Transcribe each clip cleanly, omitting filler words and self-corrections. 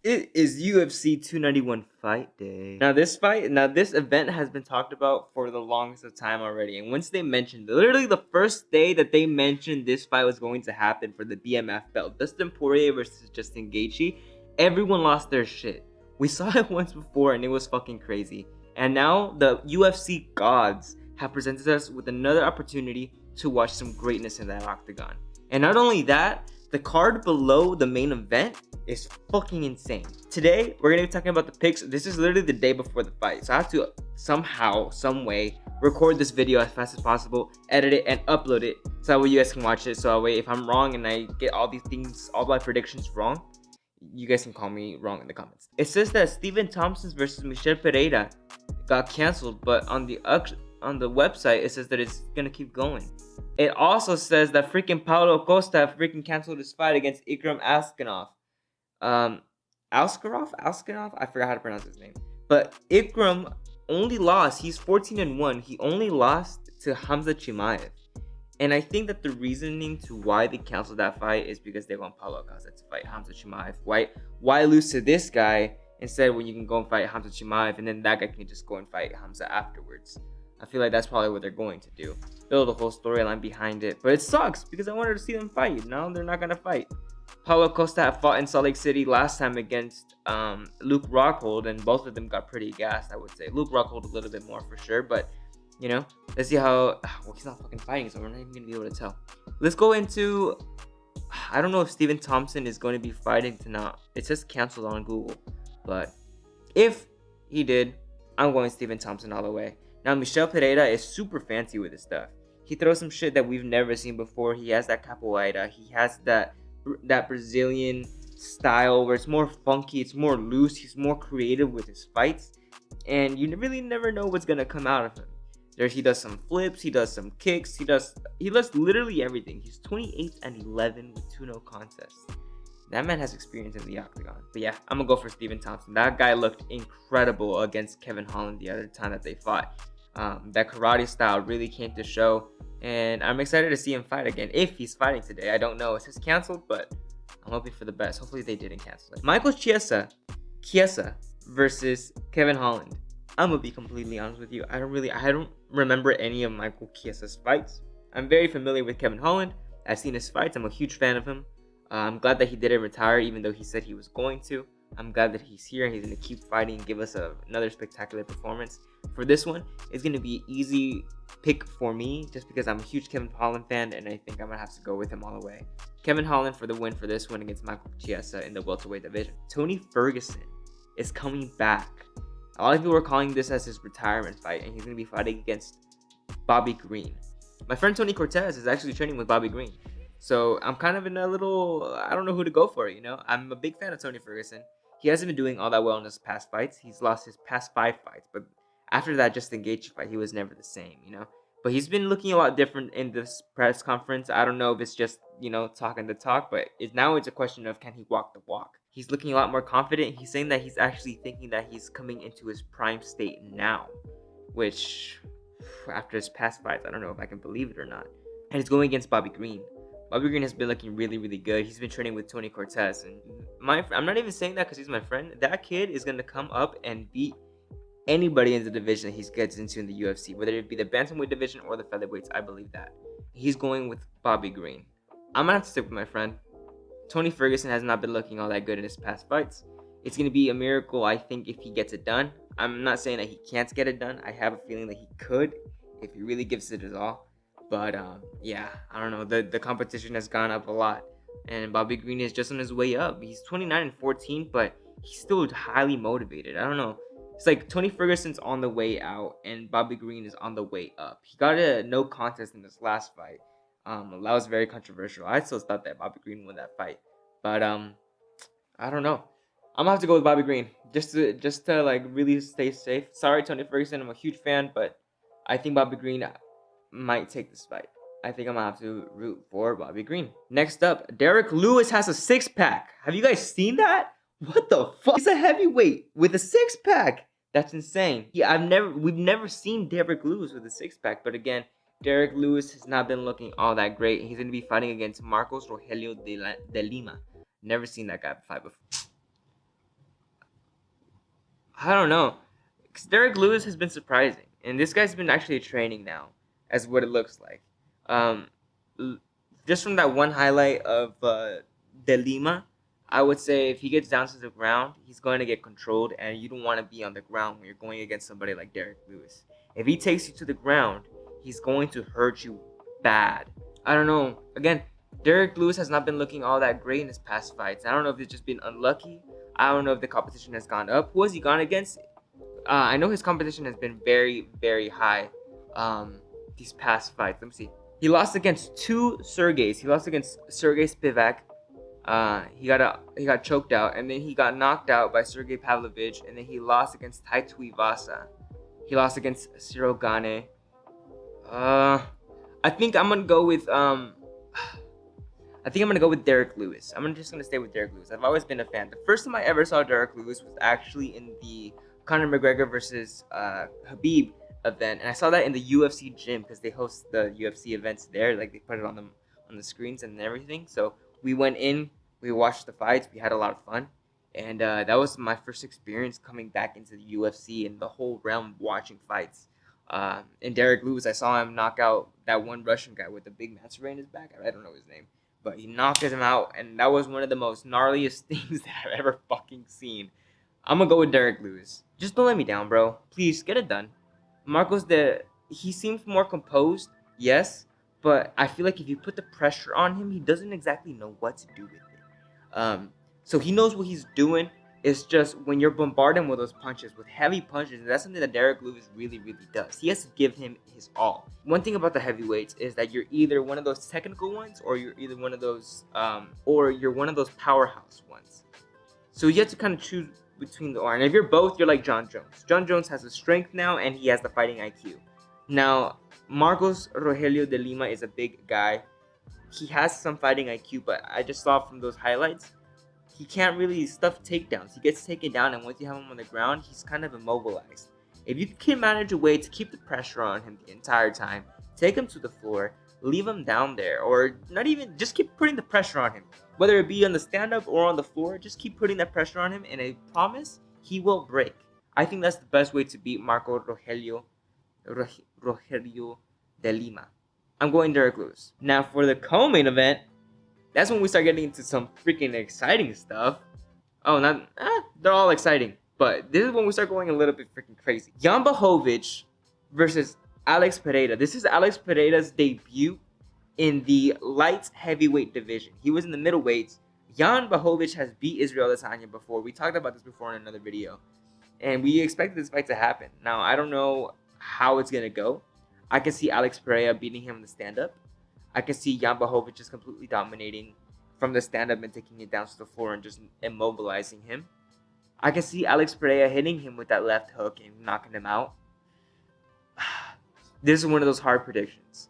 It is UFC 291 fight day. Now this event has been talked about for the longest of time already. And once they mentioned, literally the first day that they mentioned this fight was going to happen for the BMF belt, Dustin Poirier versus Justin Gaethje, everyone lost their shit. We saw it once before and it was fucking crazy. And now the UFC gods have presented us with another opportunity to watch some greatness in that octagon. And not only that, the card below the main event is fucking insane. Today, we're gonna be talking about the picks. This is literally the day before the fight. So I have to somehow, some way, record this video as fast as possible, edit it, and upload it so that way you guys can watch it. So that way, if I'm wrong and I get all these things, all my predictions wrong, you guys can call me wrong in the comments. It says that Stephen Thompson versus Michel Pereira got canceled, but on the website, it says that it's gonna keep going. It also says that freaking Paulo Costa freaking canceled his fight against Ikram Askanov. Askanov? I forgot how to pronounce his name. But Ikram only lost. He's 14-1. He only lost to Hamza Chimaev. And I think that the reasoning to why they canceled that fight is because they want Paulo Costa to fight Hamza Chimaev. Why lose to this guy instead when you can go and fight Hamza Chimaev and then that guy can just go and fight Hamza afterwards? I feel like that's probably what they're going to do. Build a whole storyline behind it. But it sucks because I wanted to see them fight. Now they're not going to fight. Paulo Costa had fought in Salt Lake City last time against Luke Rockhold, and both of them got pretty gassed, I would say. Luke Rockhold a little bit more for sure, but, you know, let's see how... Well, he's not fucking fighting, so we're not even going to be able to tell. Let's go into... I don't know if Stephen Thompson is going to be fighting tonight. It says canceled on Google, but if he did, I'm going Stephen Thompson all the way. Now, Michel Pereira is super fancy with his stuff. He throws some shit that we've never seen before. He has that capoeira. He has that Brazilian style where it's more funky, it's more loose. He's more creative with his fights. And you really never know what's going to come out of him. He does some flips. He does some kicks. He does literally everything. He's 28-11 with 2 no contests. That man has experience in the octagon. But yeah, I'm going to go for Stephen Thompson. That guy looked incredible against Kevin Holland the other time that they fought. That karate style really came to show. And I'm excited to see him fight again. If he's fighting today, I don't know. It says canceled, but I'm hoping for the best. Hopefully they didn't cancel it. Michael Chiesa versus Kevin Holland. I'm going to be completely honest with you. I don't remember any of Michael Chiesa's fights. I'm very familiar with Kevin Holland. I've seen his fights. I'm a huge fan of him. I'm glad that he didn't retire, even though he said he was going to. I'm glad that he's here and he's going to keep fighting and give us another spectacular performance. For this one, it's going to be an easy pick for me just because I'm a huge Kevin Holland fan and I think I'm going to have to go with him all the way. Kevin Holland for the win for this one against Michael Chiesa in the welterweight division. Tony Ferguson is coming back. A lot of people are calling this as his retirement fight and he's going to be fighting against Bobby Green. My friend Tony Cortez is actually training with Bobby Green. So I'm kind of in a little, I don't know who to go for, you know. I'm a big fan of Tony Ferguson. He hasn't been doing all that well in his past fights. He's lost his past 5 fights. But after that Justin Gaethje fight, he was never the same, you know. But he's been looking a lot different in this press conference. I don't know if it's just, you know, talking the talk. But now it's a question of can he walk the walk. He's looking a lot more confident. He's saying that he's actually thinking that he's coming into his prime state now. Which, after his past fights, I don't know if I can believe it or not. And he's going against Bobby Green. Bobby Green has been looking really, really good. He's been training with Tony Cortez. And I'm not even saying that because he's my friend. That kid is going to come up and beat anybody in the division that he gets into in the UFC. Whether it be the bantamweight division or the featherweights, I believe that. He's going with Bobby Green. I'm going to have to stick with my friend. Tony Ferguson has not been looking all that good in his past fights. It's going to be a miracle, I think, if he gets it done. I'm not saying that he can't get it done. I have a feeling that he could if he really gives it his all. But, yeah, I don't know. The competition has gone up a lot. And Bobby Green is just on his way up. He's 29-14, but he's still highly motivated. I don't know. It's like Tony Ferguson's on the way out, and Bobby Green is on the way up. He got a no contest in this last fight. That was very controversial. I still thought that Bobby Green won that fight. But, I don't know. I'm going to have to go with Bobby Green. Just to like, really stay safe. Sorry, Tony Ferguson. I'm a huge fan, but I think Bobby Green might take this fight. I think I'm gonna have to root for Bobby Green. Next up, Derek Lewis has a 6-pack. Have you guys seen that? What the fuck? He's a heavyweight with a 6-pack. That's insane. Yeah, we've never seen Derek Lewis with a 6-pack. But again, Derek Lewis has not been looking all that great. He's gonna be fighting against Marcos Rogelio de Lima. Never seen that guy fight before. I don't know. 'Cause Derek Lewis has been surprising, and this guy's been actually training now, as what it looks like. Um, just from that one highlight of De Lima, I would say if he gets down to the ground, he's going to get controlled, and you don't want to be on the ground when you're going against somebody like Derek Lewis. If he takes you to the ground, he's going to hurt you bad. I don't know. Again, Derek Lewis has not been looking all that great in his past fights. I don't know if it's just been unlucky. I don't know if the competition has gone up. Who has he gone against? I know his competition has been very, very high these past fights. Let me see. He lost against two Sergeys. He lost against Sergey Spivak. He got choked out, and then he got knocked out by Sergey Pavlovich, and then he lost against Tai Tuivasa. He lost against Cyril Gane. I think I'm gonna go with Derek Lewis. I'm just gonna stay with Derek Lewis. I've always been a fan. The first time I ever saw Derek Lewis was actually in the Conor McGregor versus Khabib event, and I saw that in the UFC gym because they host the UFC events there. Like they put it on the screens and everything. So we went in, we watched the fights, we had a lot of fun, and that was my first experience coming back into the UFC and the whole realm of watching fights. And Derek Lewis, I saw him knock out that one Russian guy with the big maceray in his back. I don't know his name, but he knocked him out, and that was one of the most gnarliest things that I've ever fucking seen. I'm gonna go with Derek Lewis. Just don't let me down, bro. Please get it done. He seems more composed, yes, but I feel like if you put the pressure on him, he doesn't exactly know what to do with it. So he knows what he's doing. It's just when you're bombarding with those punches, with heavy punches, that's something that Derek Lewis really, really does. He has to give him his all. One thing about the heavyweights is that you're either one of those technical ones, or you're either one of those, or you're one of those powerhouse ones. So you have to kind of choose between the. And if you're both, you're like John Jones. John Jones has the strength now, and he has the fighting IQ. Now, Marcos Rogelio de Lima is a big guy. He has some fighting IQ, but I just saw from those highlights, he can't really stuff takedowns. He gets taken down, and once you have him on the ground, he's kind of immobilized. If you can manage a way to keep the pressure on him the entire time, take him to the floor, leave him down there, or not even, just keep putting the pressure on him. Whether it be on the stand-up or on the floor, just keep putting that pressure on him, and I promise he will break. I think that's the best way to beat Marco Rogelio de Lima. I'm going Derek Lewis. Now for the co-main event, that's when we start getting into some freaking exciting stuff. Oh, they're all exciting, but this is when we start going a little bit freaking crazy. Jan Blachowicz versus Alex Pereira. This is Alex Pereira's debut in the light heavyweight division. He was in the middleweights. Jan Blachowicz has beat Israel Adesanya before. We talked about this before in another video, and we expected this fight to happen. Now, I don't know how it's gonna go. I can see Alex Pereira beating him in the stand-up. I can see Jan Blachowicz just completely dominating from the stand-up and taking it down to the floor and just immobilizing him. I can see Alex Pereira hitting him with that left hook and knocking him out. This is one of those hard predictions.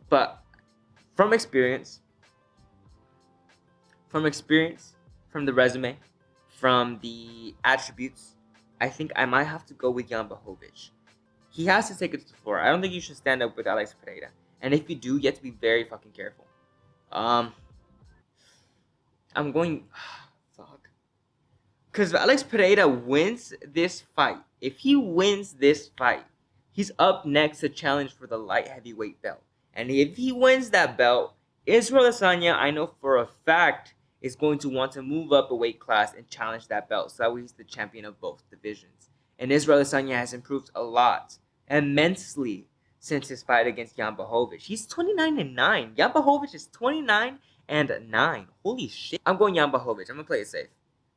But from experience, from the resume, from the attributes, I think I might have to go with Jan Blachowicz. He has to take it to the floor. I don't think you should stand up with Alex Pereira. And if you do, you have to be very fucking careful. I'm going... Fuck. Because if Alex Pereira wins this fight, if he wins this fight, he's up next to challenge for the light heavyweight belt. And if he wins that belt, Israel Adesanya, I know for a fact, is going to want to move up a weight class and challenge that belt. So that way he's the champion of both divisions. And Israel Adesanya has improved a lot, immensely, since his fight against Jan Blachowicz. He's 29-9. Jan Blachowicz is 29-9. Holy shit. I'm going Jan Blachowicz. I'm going to play it safe.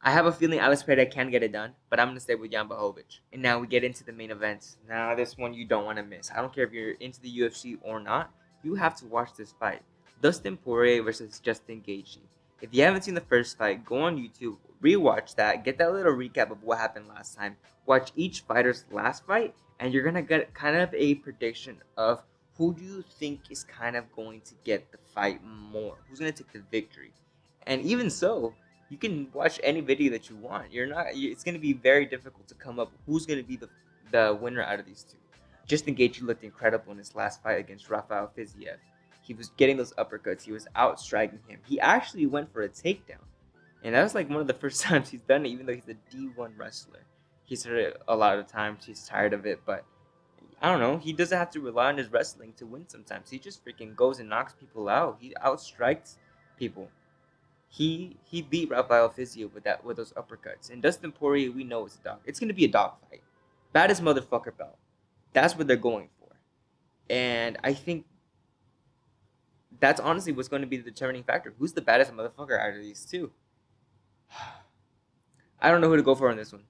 I have a feeling Alex Pereira can get it done, but I'm going to stay with Jan Blachowicz. And now we get into the main event. Now this one you don't want to miss. I don't care if you're into the UFC or not. You have to watch this fight. Dustin Poirier versus Justin Gaethje. If you haven't seen the first fight, go on YouTube, rewatch that, get that little recap of what happened last time. Watch each fighter's last fight, and you're going to get kind of a prediction of who do you think is kind of going to get the fight more. Who's going to take the victory. And even so, you can watch any video that you want. It's going to be very difficult to come up who's going to be the winner out of these two. Justin Gaethje looked incredible in his last fight against Rafael Fiziev. He was getting those uppercuts. He was outstriking him. He actually went for a takedown. And that was like one of the first times he's done it, even though he's a D1 wrestler. He said it a lot of times. He's tired of it, but I don't know. He doesn't have to rely on his wrestling to win sometimes. He just freaking goes and knocks people out. He outstrikes people. He beat Rafael Fizio with those uppercuts. And Dustin Poirier, we know is a dog. It's gonna be a dog fight. Baddest motherfucker belt. That's what they're going for. And I think that's honestly what's going to be the determining factor. Who's the baddest motherfucker out of these two? I don't know who to go for on this one.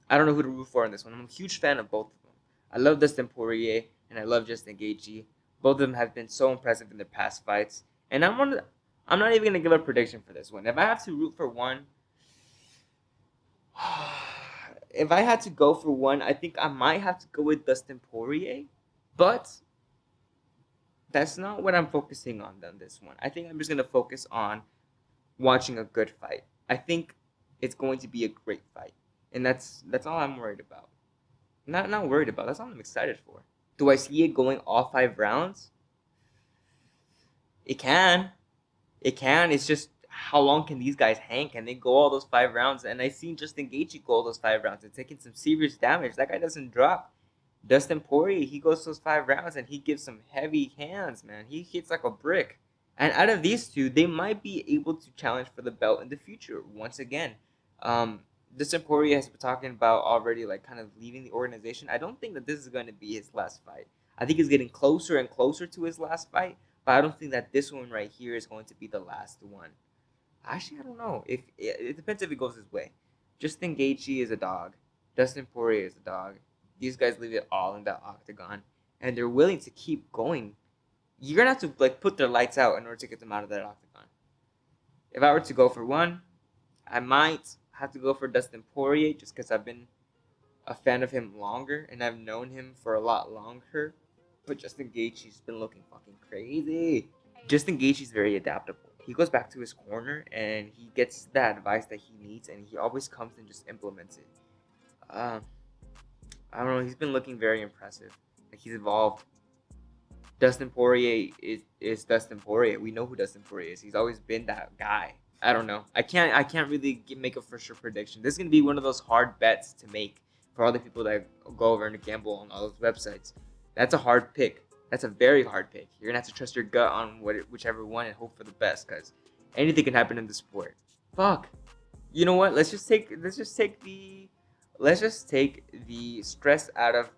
I don't know who to root for on this one. I'm a huge fan of both of them. I love Dustin Poirier and I love Justin Gaethje. Both of them have been so impressive in their past fights. And I'm not even gonna give a prediction for this one. If I have to root for one, if I had to go for one, I think I might have to go with Dustin Poirier. But that's not what I'm focusing on this one. I think I'm just gonna focus on watching a good fight. I think it's going to be a great fight, and that's all I'm worried about. Not worried about. That's all I'm excited for. Do I see it going all 5 rounds? It can. It's just how long can these guys hang? Can they go all those 5 rounds? And I've seen Justin Gaethje go all those 5 rounds and taking some serious damage. That guy doesn't drop. Dustin Poirier, he goes those 5 rounds and he gives some heavy hands, man. He hits like a brick. And out of these two, they might be able to challenge for the belt in the future once again. Dustin Poirier has been talking about already, like, kind of leaving the organization. I don't think that this is going to be his last fight. I think he's getting closer and closer to his last fight, but I don't think that this one right here is going to be the last one. Actually, I don't know. It depends if it goes his way. Justin Gaethje is a dog. Dustin Poirier is a dog. These guys leave it all in that octagon, and they're willing to keep going. You're gonna have to put their lights out in order to get them out of that octagon. If I were to go for one, I might have to go for Dustin Poirier just because I've been a fan of him longer and I've known him for a lot longer. But Justin Gaethje's been looking fucking crazy. Justin Gaethje's very adaptable. He goes back to his corner and he gets that advice that he needs, and he always comes and just implements it. I don't know. He's been looking very impressive. Like, he's evolved. Dustin Poirier is Dustin Poirier. We know who Dustin Poirier is. He's always been that guy. I don't know. I can't really make a for sure prediction. This is gonna be one of those hard bets to make for all the people that go over and gamble on all those websites. That's a hard pick. That's a very hard pick. You're gonna have to trust your gut on whichever one and hope for the best, because anything can happen in the sport. Fuck. You know what? Let's just take the stress out of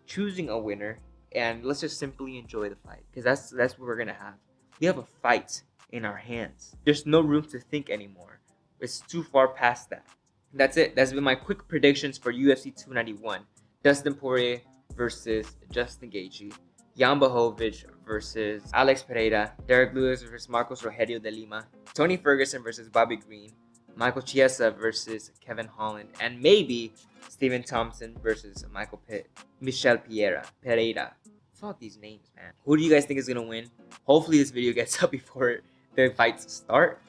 choosing a winner, and let's just simply enjoy the fight, because that's what we're gonna have. We have a fight in our hands. There's no room to think anymore. It's too far past that. That's it. That's been my quick predictions for UFC 291. Dustin Poirier versus Justin Gaethje. Jan Blachowicz versus Alex Pereira. Derek Lewis versus Marcos Rogerio de Lima. Tony Ferguson versus Bobby Green. Michael Chiesa versus Kevin Holland. And maybe Stephen Thompson versus Michel Pereira. Fuck these names, man. Who do you guys think is going to win? Hopefully this video gets up before the fights start.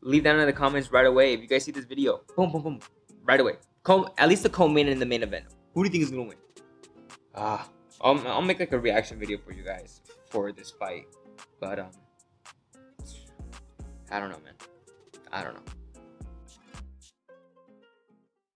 Leave down in the comments right away. If you guys see this video, boom, boom, boom, right away. At least the co-main in the main event. Who do you think is going to win? I'll make like a reaction video for you guys for this fight. But, I don't know, man. I don't know.